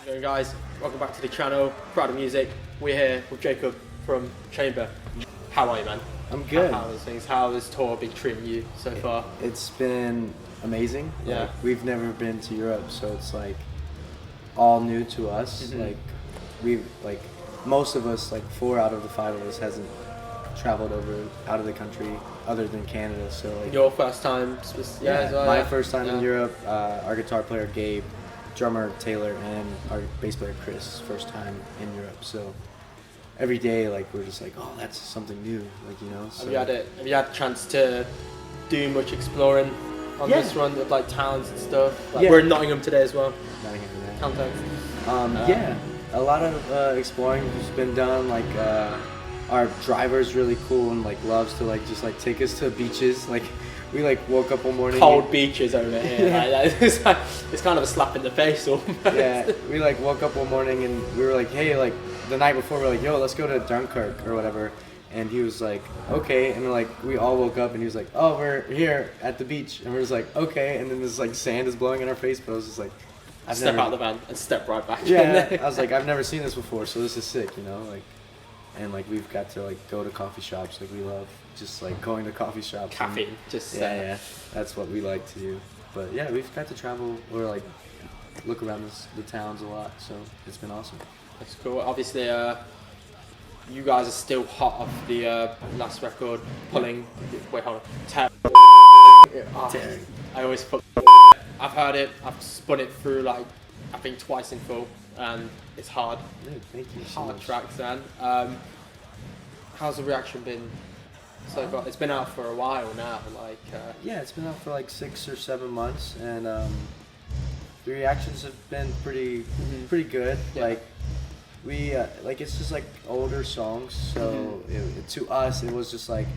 going, guys? Welcome back to the channel, Proud of Music. We're here with Jacob from Chamber. How are you, man? I'm good. How is things? How has tour been treating you so far? It's been amazing. Yeah. Like, we've never been to Europe, so it's like all new to us. Mm-hmm. Most of us, like 4 out of the 5 of us, hasn't traveled out of the country other than Canada. So like Your first time? As well, my first time in Europe. Our guitar player Gabe, drummer Taylor, and our bass player Chris, first time in Europe. So every day, like, we're just like, oh, that's something new, like, you know. So Have you had a chance to do much exploring on this run with like towns and stuff? Like, we're in Nottingham today as well. Nottingham today. Counterparts. A lot of exploring has been done. Like our driver's really cool and like loves to like just like take us to beaches. Like we like woke up one morning. Cold beaches over here. It's kind of a slap in the face almost. Yeah, we like woke up one morning and we were like, hey, like the night before we were like, yo, let's go to Dunkirk or whatever. And he was like, okay. And like we all woke up and he was like, oh, we're here at the beach. And we're just like, okay. And then this like sand is blowing in our face, but I was just like, Step out of the van and step right back in there. I was like, I've never seen this before, so this is sick, you know, like, and like we've got to like go to coffee shops, like we love just like going to coffee shops. Caffeine, that's what we like to do. But yeah, we've got to travel or like look around the towns a lot, so it's been awesome. That's cool. Obviously, you guys are still hot off the last record, pulling. Wait, hold on. Tearing. I always put. I've heard it. I've spun it through like I think twice in full, and it's hard. Dude, thank you so Hard much. tracks, man. How's the reaction been so far? It's been out for a while now. Like yeah, it's been out for like 6 or 7 months, and the reactions have been pretty good. Yeah. Like we like it's just like older songs, so to us it was just like,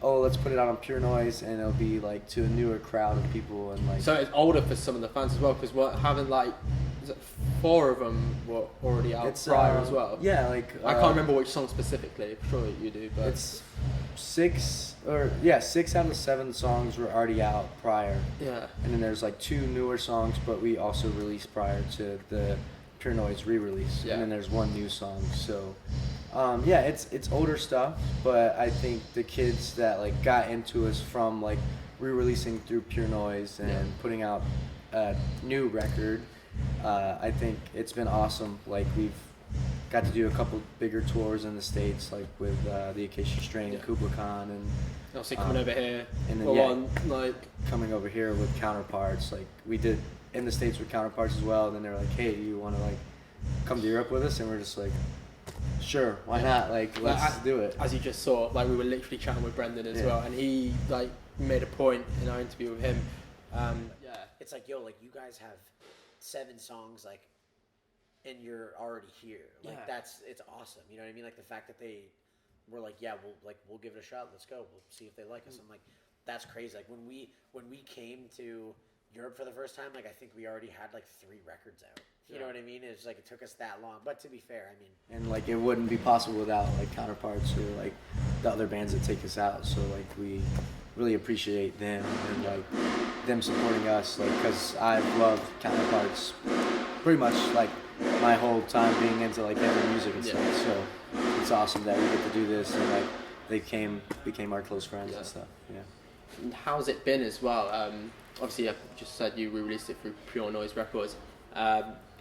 oh, let's put it out on Pure Noise, and it'll be like to a newer crowd of people, and like. So it's older for some of the fans as well, because we're having like, is it 4 of them were already out prior as well? Yeah, like. I can't remember which song specifically. I'm sure you do, but it's 6 out of 7 songs were already out prior. Yeah. And then there's like 2 newer songs, but we also released prior to the Pure Noise re-release. Yeah. And then there's 1 new song, so. It's older stuff, but I think the kids that like got into us from like re-releasing through Pure Noise and putting out a new record, I think it's been awesome. Like we've got to do a couple bigger tours in the States, like with the Acacia Strain, Kubla Khan, and obviously coming over here. And then coming over here with Counterparts. Like we did in the States with Counterparts as well. And then they're like, hey, do you want to like come to Europe with us? And we're just like, sure, why not? Like, let's do it. As you just saw, like we were literally chatting with Brendan as well, and he like made a point in our interview with him. It's like, yo, like you guys have 7 songs, like, and you're already here. Like it's awesome. You know what I mean? Like the fact that they were like, yeah, we'll give it a shot. Let's go. We'll see if they like us. I'm like, that's crazy. Like when we came to Europe for the first time, like I think we already had like 3 records out. You know what I mean? It's like it took us that long. But to be fair, I mean, and like it wouldn't be possible without like Counterparts or like the other bands that take us out. So like we really appreciate them and like them supporting us. Like because I've loved Counterparts pretty much like my whole time being into like heavy music and stuff. So it's awesome that we get to do this and like they became our close friends and stuff. Yeah. And how's it been as well? Obviously, I just said you re-released it through Pure Noise Records.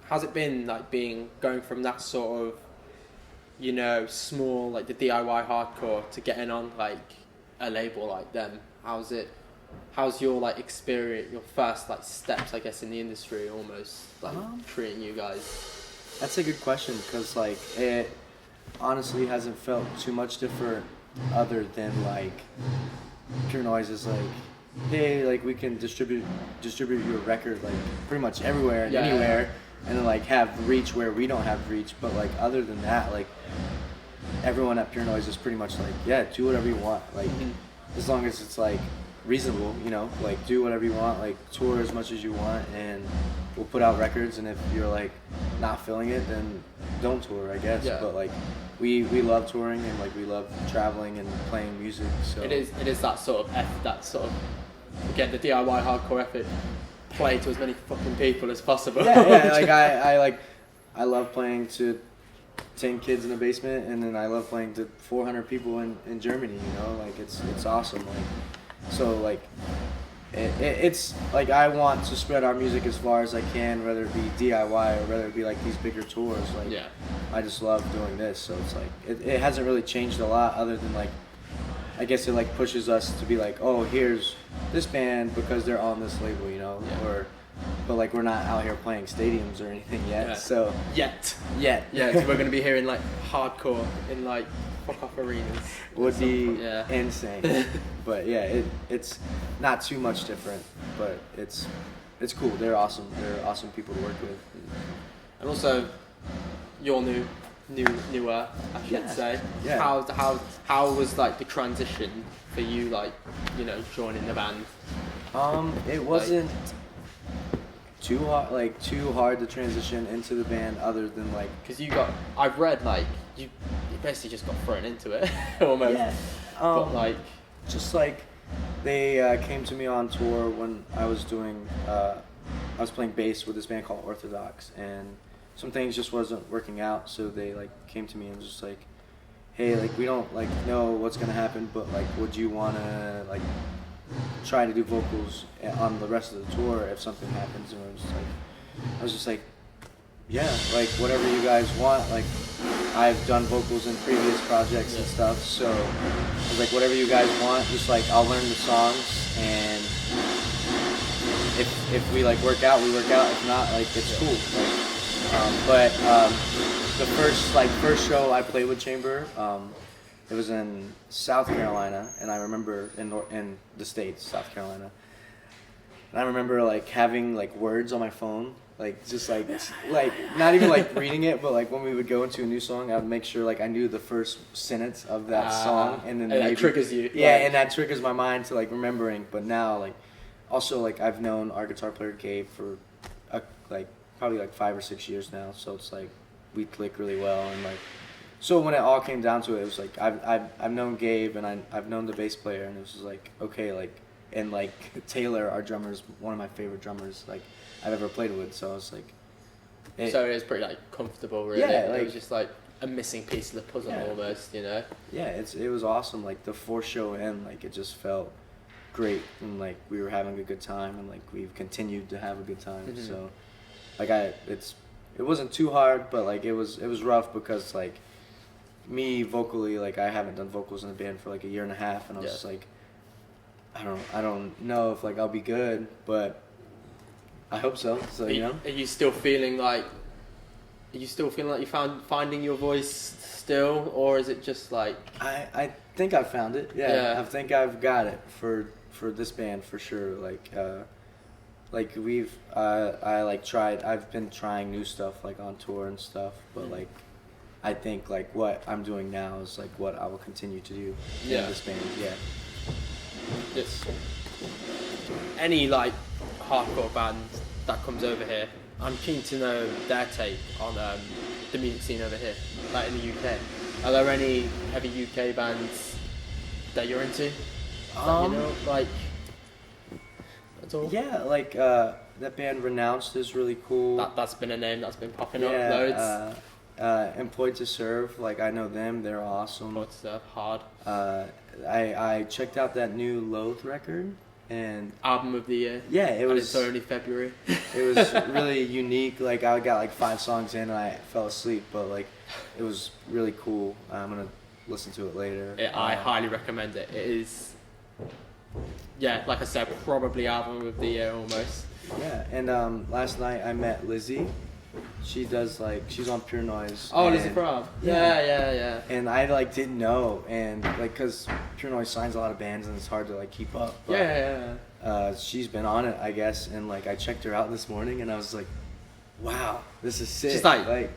How's it been like going from that sort of, you know, small like the DIY hardcore to getting on like a label like them? How's your like experience, your first like steps, I guess, in the industry almost like treating you guys? That's a good question because like it honestly hasn't felt too much different other than like Pure Noise is like, hey, like we can distribute your record like pretty much everywhere and anywhere. And then like have reach where we don't have reach, but like other than that, like everyone at Pure Noise is pretty much like, yeah, do whatever you want, like as long as it's like reasonable, you know, like do whatever you want, like tour as much as you want, and we'll put out records. And if you're like not feeling it, then don't tour, I guess. But like we love touring and like we love traveling and playing music. So it is that sort of again the DIY hardcore effort play to as many fucking people as possible. Yeah, like I love playing to 10 kids in the basement, and then I love playing to 400 people in Germany, you know, like it's awesome. Like, so like it's like I want to spread our music as far as I can, whether it be DIY or whether it be like these bigger tours. Like, yeah, I just love doing this, so it's like it hasn't really changed a lot, other than like I guess it like pushes us to be like, oh, here's this band because they're on this label, you know, but like we're not out here playing stadiums or anything yet. Yeah. So yet, yeah, so we're gonna be hearing like hardcore in like fuck off arenas. would be Yeah. insane. But yeah, it's not too much different, but it's cool. They're awesome. They're awesome people to work with. And also, you're newer, I should say. Yeah. How was like the transition for you, like, you know, joining the band? It wasn't too hard to transition into the band, other than like, Because I've read like you basically just got thrown into it almost. yeah, But like, just like they came to me on tour when I was doing I was playing bass with this band called Orthodox, and some things just wasn't working out, so they like came to me and just like, hey, like we don't like know what's gonna happen, but like would you wanna like try to do vocals on the rest of the tour if something happens? And I was just like yeah, like whatever you guys want. Like I've done vocals in previous projects and stuff, so I was like, whatever you guys want, just like I'll learn the songs, and if we like work out, we work out. If not, like it's cool. Like, the first show I played with Chamber, it was in South Carolina, and I remember in the States, South Carolina, and I remember like having like words on my phone. Like just like not even like reading it, but like when we would go into a new song, I would make sure like I knew the first sentence of that song, and then that triggers you. Yeah, and that triggers my mind to like remembering. But now like also like I've known our guitar player Gabe for like probably like 5 or 6 years now, so it's like we click really well, and like so when it all came down to it, it was like I've known Gabe, and I've known the bass player, and it was just like okay, like, and like Taylor, our drummer, is one of my favorite drummers like I've ever played with, so I was like so it was pretty like comfortable, really. Yeah, like, it was just like a missing piece of the puzzle, almost, you know. Yeah, it was awesome. Like the 4th show in, like it just felt great, and like we were having a good time, and like we've continued to have a good time. Mm-hmm. So like it wasn't too hard, but like it was rough because like me vocally, like I haven't done vocals in a band for like a year and a half, and I was just like I don't know if like I'll be good, but I hope so. So you know. Are you still feeling like you finding your voice still, or is it just like I think I found it. Yeah. I think I've got it for this band for sure. Like we've I've been trying new stuff like on tour and stuff, but like I think like what I'm doing now is like what I will continue to do in this band. Yeah. It's any like hardcore band that comes over here, I'm keen to know their take on the music scene over here, like in the UK. Are there any heavy UK bands that you're into? That, you know, like at all? Yeah, like that band Renounced is really cool. That's been a name that's been popping up loads. Employed to Serve, like I know them, they're awesome. Employed to Serve, hard. I checked out that new Loathe record, and Album of the year. Yeah, it was. It's only February. It was really unique. Like I got like 5 songs in, and I fell asleep, but like it was really cool. I'm gonna listen to it later. I highly recommend it. It is, yeah, like I said, probably album of the year almost. Yeah, and last night I met Lizzie. She does like she's on Pure Noise. Oh, Lizzie Prob. Yeah. And I like didn't know, and like cause Pure Noise signs a lot of bands, and it's hard to like keep up. But, she's been on it, I guess, and like I checked her out this morning, and I was like, wow, this is sick. Just like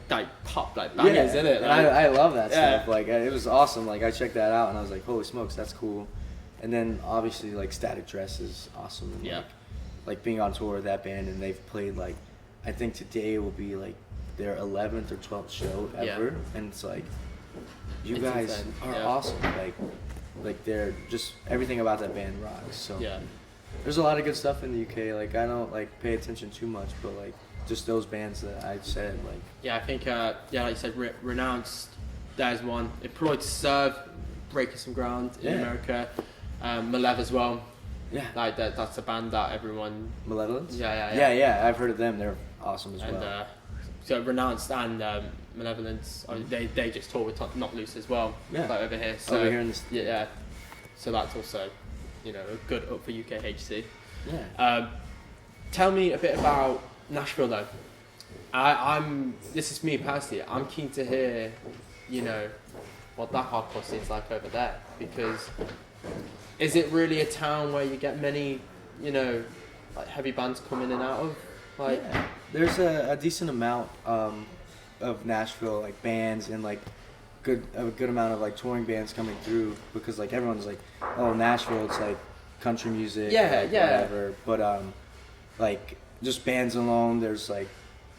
pop like bangers, isn't it? Like, and I love that stuff. Like it was awesome. Like I checked that out, and I was like, holy smokes, that's cool. And then obviously like Static Dress is awesome. And, like being on tour with that band, and they've played like. I think today will be like their 11th or 12th show ever, and it's like you guys are awesome. Like they're just everything about that band rocks. So there's a lot of good stuff in the UK. Like I don't like pay attention too much, but like just those bands that I said, like Yeah, I think like you said, Renounced. There's one. Employed to Serve, breaking some ground in America. Malev as well. Yeah, like that's a band that everyone. Malevolence. Yeah. I've heard of them. They're awesome as well. So Renounced and Malevolence, they just tour with Not Loose as well. Yeah, like over here. So over here in this. Yeah. So that's also, a good up for UKHC. Yeah. Tell me a bit about Nashville though. This is me personally. I'm keen to hear, what that hardcore scene's like over there, because is it really a town where you get many, like heavy bands come in and out of? Like, yeah. There's a decent amount of Nashville like bands and like a good amount of like touring bands coming through, because like everyone's like, oh, Nashville, it's like country music, whatever. But like just bands alone, there's like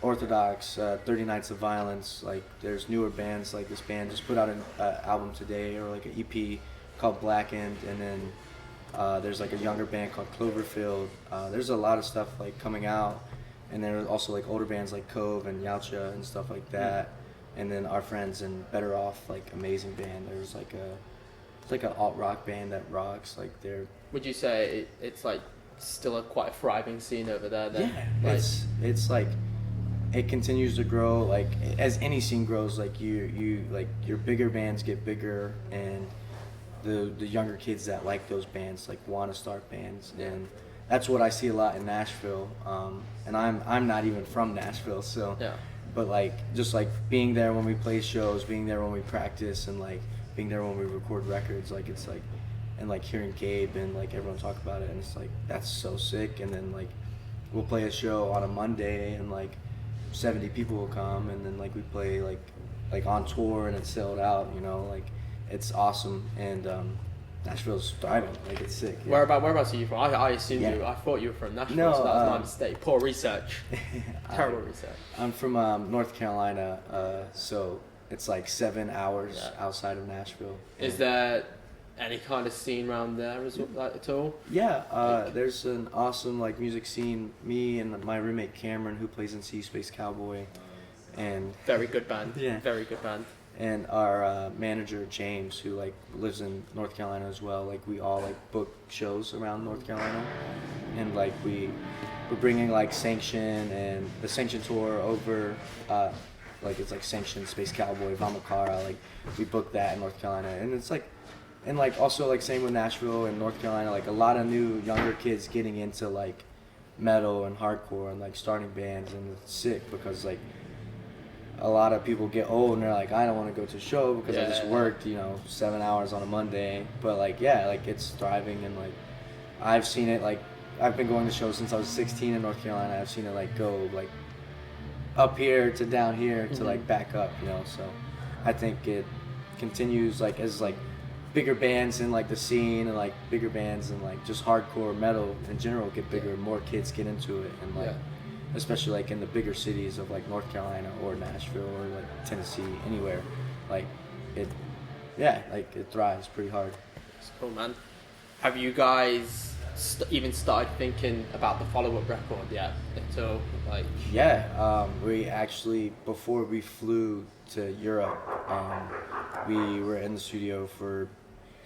Orthodox, 30 Nights of Violence, like there's newer bands, like this band just put out an album today, or like an EP called Blackened, and then there's like a younger band called Cloverfield. There's a lot of stuff like coming out, and then also like older bands like Cove and Yautja and stuff like that. And then our friends in Better Off, like amazing band. There's like an alt rock band that rocks. Like they're. Would you say it's like still quite a thriving scene over there? Then? Yeah, like, it's like it continues to grow. Like as any scene grows, like you like your bigger bands get bigger, and the younger kids that like those bands like want to start bands, and that's what I see a lot in Nashville. And I'm not even from Nashville, so. Yeah. But like just like being there when we play shows, being there when we practice, and like being there when we record records, like it's like, and like hearing Gabe and like everyone talk about it, and it's like that's so sick. And then like we'll play a show on a Monday, and like 70 people will come, and then like we play like on tour, and it's sold out. Like it's awesome, and Nashville's thriving. Like it's sick. Yeah. Whereabouts are you from? I assumed I thought you were from Nashville. No, so that was my mistake. Poor research. Terrible research. I'm from North Carolina, so it's like 7 hours outside of Nashville. Is there any kind of scene around there at all? Yeah, there's an awesome like music scene. Me and my roommate Cameron, who plays in Sea Space Cowboy, and very good band. Yeah, very good band. And our manager James, who like lives in North Carolina as well. Like we all like book shows around North Carolina, and like we're bringing like Sanction and the Sanction tour over. Like it's like Sanction, Space Cowboy, Vamakara. Like we booked that in North Carolina, and it's like, and like also like same with Nashville and North Carolina. Like a lot of new younger kids getting into like metal and hardcore and like starting bands, and it's sick because like. A lot of people get old and they're like, I don't want to go to a show because I just worked, 7 hours on a Monday. But like, like it's thriving, and like I've seen it. Like I've been going to shows since I was 16 in North Carolina. I've seen it like go like up here to down here to like back up, So I think it continues like as like bigger bands in like the scene, and like bigger bands and like just hardcore metal in general get bigger, and more kids get into it, and like. Especially like in the bigger cities of like North Carolina or Nashville or like Tennessee, anywhere, like it thrives pretty hard. It's cool, man. Have you guys even started thinking about the follow-up record yet? So like we actually, before we flew to Europe, we were in the studio for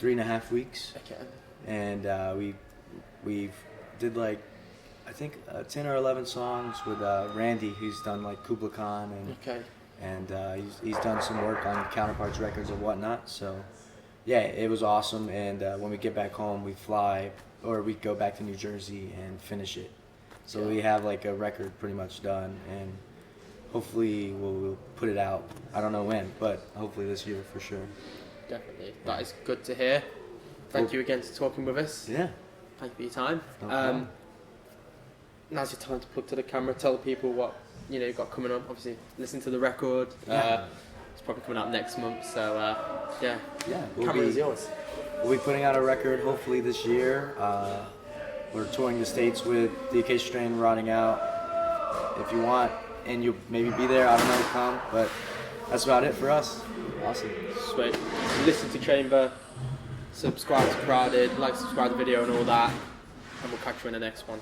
3.5 weeks. Okay. And we did like. I think 10 or 11 songs with Randy, who's done like Kubla Khan, and he's done some work on Counterparts records and whatnot. So it was awesome. And when we get back home, we go back to New Jersey and finish it. So we have like a record pretty much done, and hopefully we'll put it out. I don't know when, but hopefully this year for sure. Definitely, that is good to hear. Thank you again for talking with us. Yeah. Thank you for your time. No Now's your time to plug to the camera, tell people what you've got coming up. Obviously, listen to the record. It's probably coming out next month, so camera is yours. We'll be putting out a record hopefully this year. We're touring the States with the Acacia Strain, Rotting Out. If you want, and you'll maybe be there, I don't know, come. But that's about it for us. Awesome. Sweet. Listen to Chamber, subscribe to Crowded, subscribe to the video and all that. and we'll catch you in the next one.